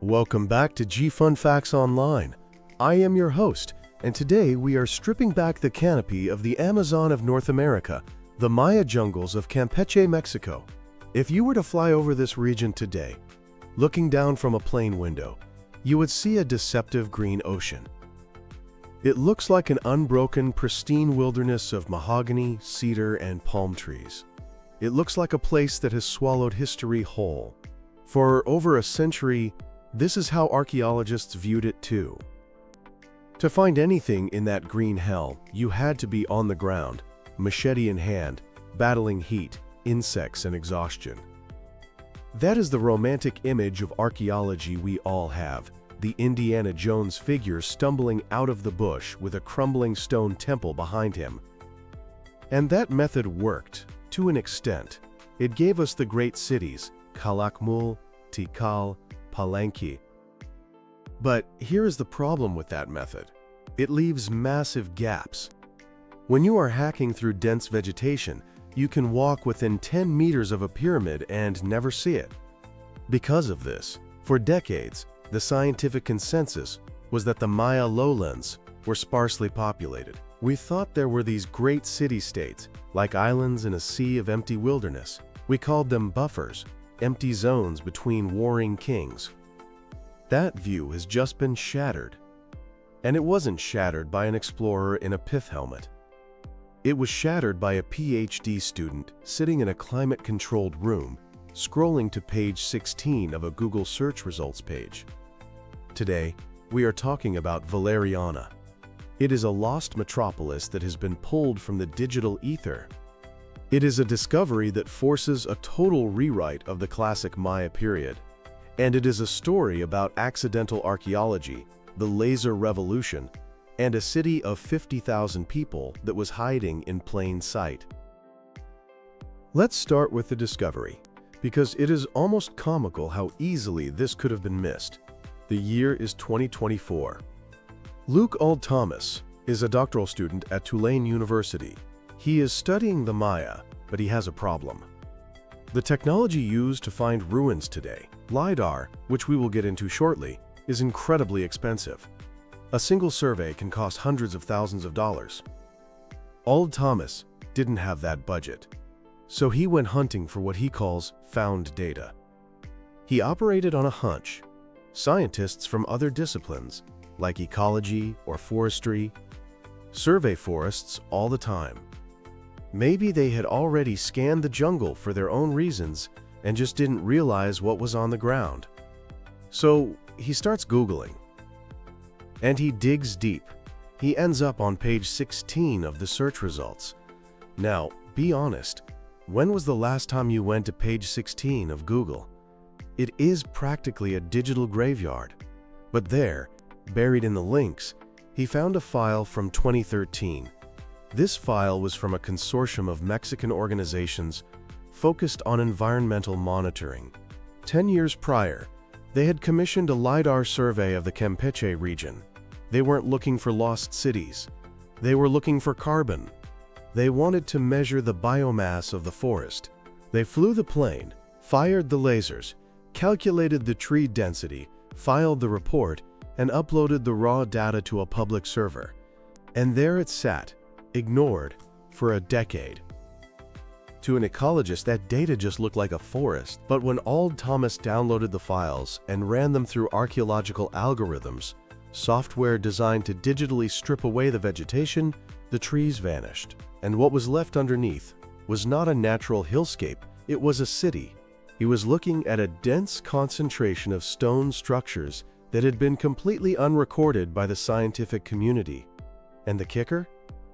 Welcome back to G-Fun Facts Online. I am your host, and today we are stripping back the canopy of the Amazon of North America, the Maya jungles of Campeche, Mexico. If you were to fly over this region today, looking down from a plane window, you would see a deceptive green ocean. It looks like an unbroken, pristine wilderness of mahogany, cedar, and palm trees. It looks like a place that has swallowed history whole. For over a century, this is how archaeologists viewed it too. To find anything in that green hell, you had to be on the ground, machete in hand, battling heat, insects, and exhaustion. That is the romantic image of archaeology we all have, the Indiana Jones figure stumbling out of the bush with a crumbling stone temple behind him. And that method worked, to an extent. It gave us the great cities, Calakmul, Tikal, Palenque. But here is the problem with that method. It leaves massive gaps. When you are hacking through dense vegetation, you can walk within 10 meters of a pyramid and never see it. Because of this, for decades, the scientific consensus was that the Maya lowlands were sparsely populated. We thought there were these great city-states, like islands in a sea of empty wilderness. We called them buffers, empty zones between warring kings. That view has just been shattered. And it wasn't shattered by an explorer in a pith helmet. It was shattered by a PhD student sitting in a climate-controlled room, scrolling to page 16 of a Google search results page. Today, we are talking about Valeriana. It is a lost metropolis that has been pulled from the digital ether. It is a discovery that forces a total rewrite of the classic Maya period. And it is a story about accidental archaeology, the laser revolution, and a city of 50,000 people that was hiding in plain sight. Let's start with the discovery, because it is almost comical how easily this could have been missed. The year is 2024. Luke Auld Thomas is a doctoral student at Tulane University. He is studying the Maya, but he has a problem. The technology used to find ruins today, Lidar, which we will get into shortly, is incredibly expensive. A single survey can cost hundreds of thousands of dollars. Auld Thomas didn't have that budget, so he went hunting for what he calls found data. He operated on a hunch. Scientists from other disciplines, like ecology or forestry, survey forests all the time. Maybe they had already scanned the jungle for their own reasons and just didn't realize what was on the ground. So he starts Googling. And he digs deep. He ends up on page 16 of the search results. Now, be honest, when was the last time you went to page 16 of Google? It is practically a digital graveyard. But there, buried in the links, he found a file from 2013. This file was from a consortium of Mexican organizations focused on environmental monitoring. 10 years prior, they had commissioned a Lidar survey of the Campeche region. They weren't looking for lost cities. They were looking for carbon. They wanted to measure the biomass of the forest. They flew the plane, fired the lasers, calculated the tree density, filed the report, and uploaded the raw data to a public server. And there it sat, ignored, for a decade. To an ecologist, that data just looked like a forest, but when Auld Thomas downloaded the files and ran them through archaeological algorithms, software designed to digitally strip away the vegetation, the trees vanished. And what was left underneath was not a natural hillscape, it was a city. He was looking at a dense concentration of stone structures that had been completely unrecorded by the scientific community. And the kicker?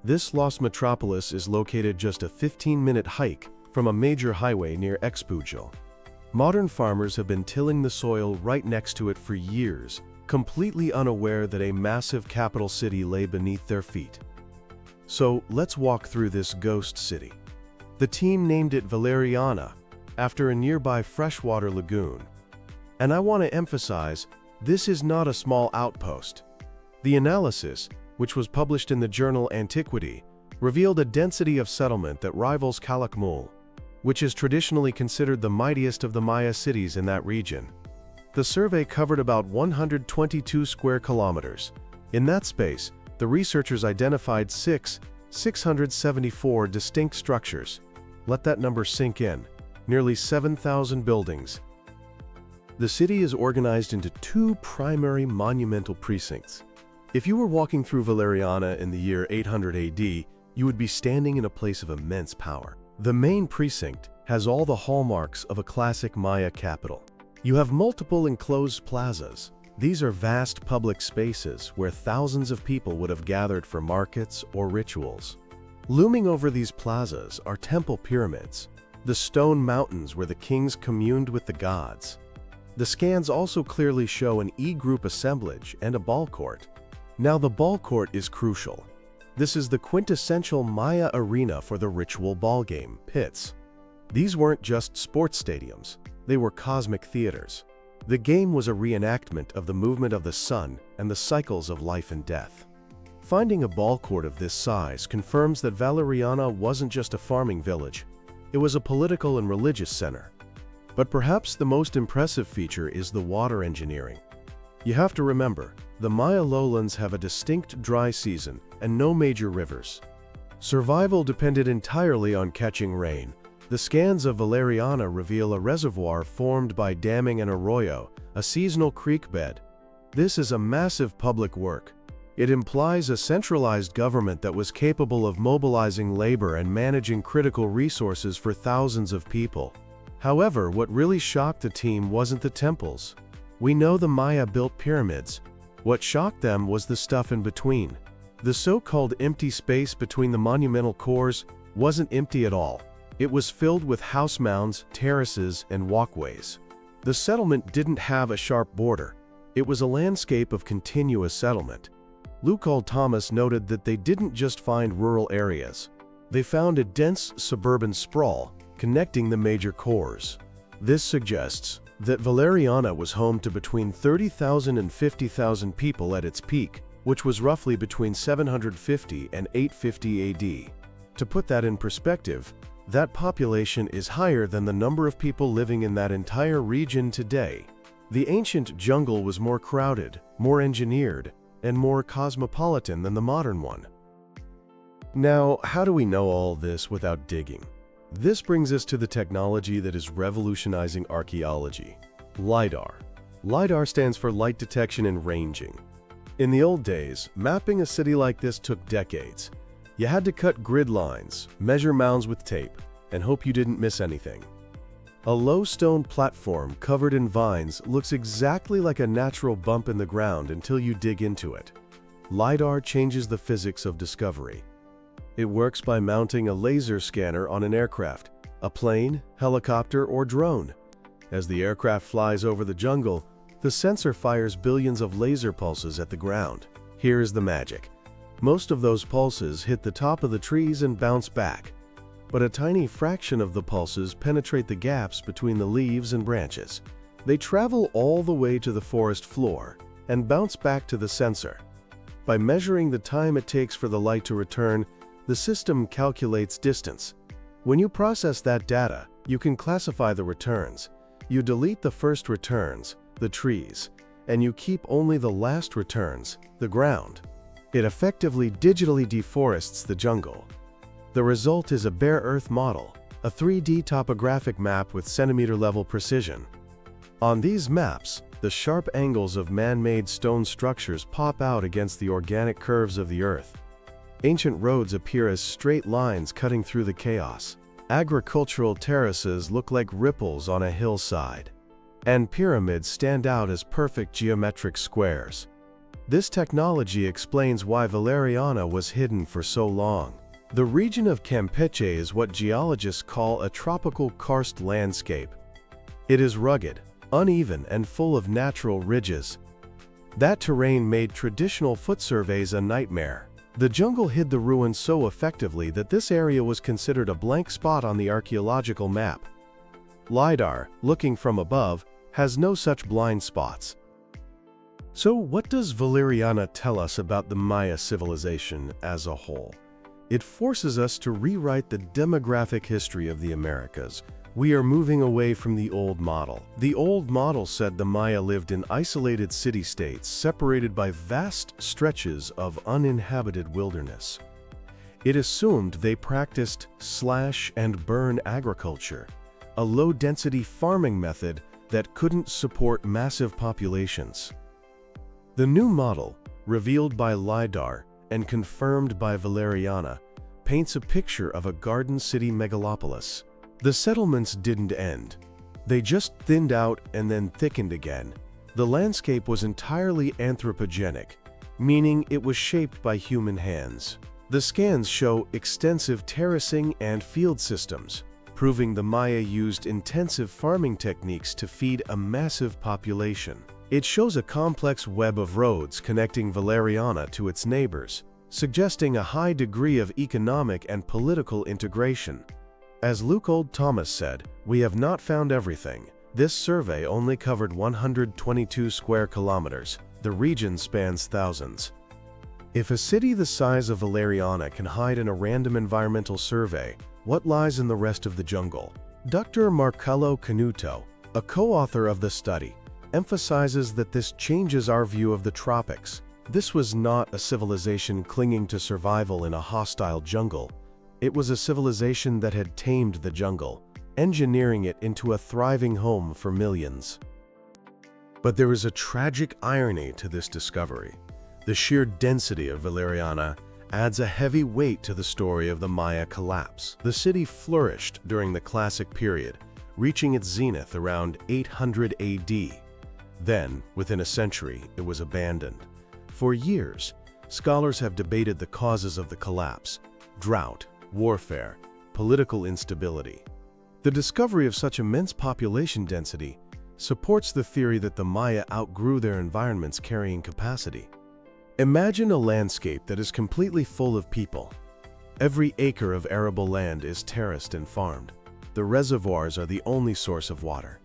This lost metropolis is located just a 15-minute hike from a major highway near Expujil. Modern farmers have been tilling the soil right next to it for years, completely unaware that a massive capital city lay beneath their feet. So let's walk through this ghost city. The team named it Valeriana, after a nearby freshwater lagoon. And I want to emphasize, this is not a small outpost. The analysis, which was published in the journal Antiquity, revealed a density of settlement that rivals Calakmul, which is traditionally considered the mightiest of the Maya cities in that region. The survey covered about 122 square kilometers. In that space, the researchers identified 674 distinct structures. Let that number sink in. Nearly 7,000 buildings. The city is organized into two primary monumental precincts. If you were walking through Valeriana in the year 800 AD, you would be standing in a place of immense power. The main precinct has all the hallmarks of a classic Maya capital. You have multiple enclosed plazas. These are vast public spaces where thousands of people would have gathered for markets or rituals. Looming over these plazas are temple pyramids, the stone mountains where the kings communed with the gods. The scans also clearly show an E-group assemblage and a ball court. Now the ball court is crucial. This is the quintessential Maya arena for the ritual ball game, pits. These weren't just sports stadiums, they were cosmic theaters. The game was a reenactment of the movement of the sun and the cycles of life and death. Finding a ball court of this size confirms that Valeriana wasn't just a farming village. It was a political and religious center. But perhaps the most impressive feature is the water engineering. You have to remember, the Maya lowlands have a distinct dry season and no major rivers. Survival depended entirely on catching rain. The scans of Valeriana reveal a reservoir formed by damming an arroyo, a seasonal creek bed. This is a massive public work. It implies a centralized government that was capable of mobilizing labor and managing critical resources for thousands of people. However, what really shocked the team wasn't the temples. We know the Maya built pyramids. What shocked them was the stuff in between. The so-called empty space between the monumental cores wasn't empty at all. It was filled with house mounds, terraces, and walkways. The settlement didn't have a sharp border. It was a landscape of continuous settlement. Leupold Thomas noted that they didn't just find rural areas. They found a dense suburban sprawl connecting the major cores. This suggests that Valeriana was home to between 30,000 and 50,000 people at its peak, which was roughly between 750 and 850 AD. To put that in perspective, that population is higher than the number of people living in that entire region today. The ancient jungle was more crowded, more engineered, and more cosmopolitan than the modern one. Now, how do we know all this without digging? This brings us to the technology that is revolutionizing archaeology: Lidar. Lidar stands for light detection and ranging. In the old days, mapping a city like this took decades. You had to cut grid lines, measure mounds with tape, and hope you didn't miss anything. A low stone platform covered in vines looks exactly like a natural bump in the ground until you dig into it. Lidar changes the physics of discovery. It works by mounting a laser scanner on an aircraft, a plane, helicopter, or drone. As the aircraft flies over the jungle, the sensor fires billions of laser pulses at the ground. Here's the magic. Most of those pulses hit the top of the trees and bounce back, but a tiny fraction of the pulses penetrate the gaps between the leaves and branches. They travel all the way to the forest floor and bounce back to the sensor. By measuring the time it takes for the light to return, the system calculates distance. When you process that data, you can classify the returns. You delete the first returns, the trees, and you keep only the last returns, the ground. It effectively digitally deforests the jungle. The result is a bare earth model, a 3D topographic map with centimeter-level precision. On these maps, the sharp angles of man-made stone structures pop out against the organic curves of the earth. Ancient roads appear as straight lines cutting through the chaos. Agricultural terraces look like ripples on a hillside. And pyramids stand out as perfect geometric squares. This technology explains why Valeriana was hidden for so long. The region of Campeche is what geologists call a tropical karst landscape. It is rugged, uneven, and full of natural ridges. That terrain made traditional foot surveys a nightmare. The jungle hid the ruins so effectively that this area was considered a blank spot on the archaeological map. Lidar, looking from above, has no such blind spots. So what does Valeriana tell us about the Maya civilization as a whole? It forces us to rewrite the demographic history of the Americas, We are moving away from the old model. The old model said the Maya lived in isolated city-states separated by vast stretches of uninhabited wilderness. It assumed they practiced slash and burn agriculture, a low-density farming method that couldn't support massive populations. The new model, revealed by Lidar and confirmed by Valeriana, paints a picture of a garden city megalopolis. The settlements didn't end. They just thinned out and then thickened again. The landscape was entirely anthropogenic, meaning it was shaped by human hands. The scans show extensive terracing and field systems, proving the Maya used intensive farming techniques to feed a massive population. It shows a complex web of roads connecting Valeriana to its neighbors, suggesting a high degree of economic and political integration. As Leupold Thomas said, "We have not found everything. This survey only covered 122 square kilometers. The region spans thousands." If a city the size of Valeriana can hide in a random environmental survey, what lies in the rest of the jungle? Dr. Marcello Canuto, a co-author of the study, emphasizes that this changes our view of the tropics. This was not a civilization clinging to survival in a hostile jungle. It was a civilization that had tamed the jungle, engineering it into a thriving home for millions. But there is a tragic irony to this discovery. The sheer density of Valeriana adds a heavy weight to the story of the Maya collapse. The city flourished during the Classic period, reaching its zenith around 800 AD. Then, within a century, it was abandoned. For years, scholars have debated the causes of the collapse: drought, warfare, political instability. The discovery of such immense population density supports the theory that the Maya outgrew their environment's carrying capacity. Imagine a landscape that is completely full of people. Every acre of arable land is terraced and farmed. The reservoirs are the only source of water.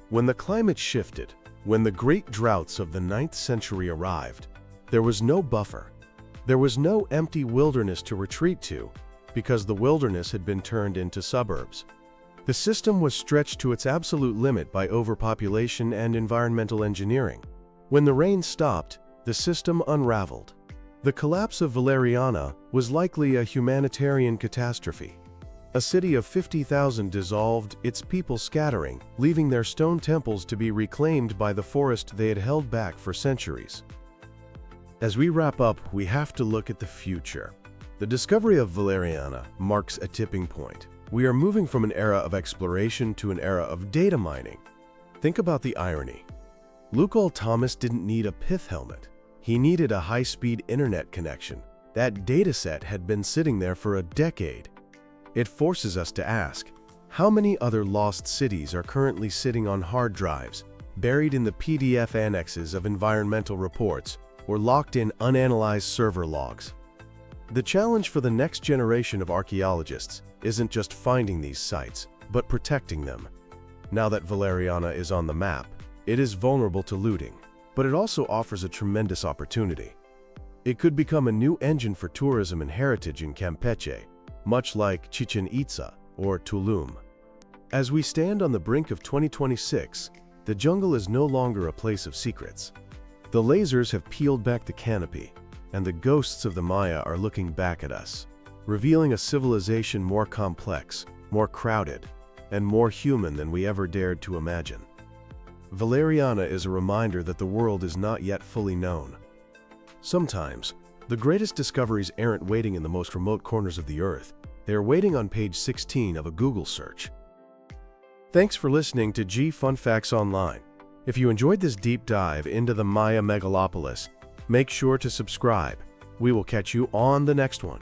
When the climate shifted, when the great droughts of the 9th century arrived, there was no buffer. There was no empty wilderness to retreat to, because the wilderness had been turned into suburbs. The system was stretched to its absolute limit by overpopulation and environmental engineering. When the rain stopped, the system unraveled. The collapse of Valeriana was likely a humanitarian catastrophe. A city of 50,000 dissolved, its people scattering, leaving their stone temples to be reclaimed by the forest they had held back for centuries. As we wrap up, we have to look at the future. The discovery of Valeriana marks a tipping point. We are moving from an era of exploration to an era of data mining. Think about the irony. Leupold Thomas didn't need a pith helmet. He needed a high-speed internet connection. That dataset had been sitting there for a decade. It forces us to ask, how many other lost cities are currently sitting on hard drives, buried in the PDF annexes of environmental reports, or locked in unanalyzed server logs? The challenge for the next generation of archaeologists isn't just finding these sites, but protecting them. Now that Valeriana is on the map, it is vulnerable to looting, but it also offers a tremendous opportunity. It could become a new engine for tourism and heritage in Campeche, much like Chichen Itza or Tulum. As we stand on the brink of 2026, the jungle is no longer a place of secrets. The lasers have peeled back the canopy, and the ghosts of the Maya are looking back at us, revealing a civilization more complex, more crowded, and more human than we ever dared to imagine. Valeriana is a reminder that the world is not yet fully known. Sometimes, the greatest discoveries aren't waiting in the most remote corners of the earth. They are waiting on page 16 of a Google search. Thanks for listening to G Fun Facts Online. If you enjoyed this deep dive into the Maya megalopolis, make sure to subscribe. We will catch you on the next one.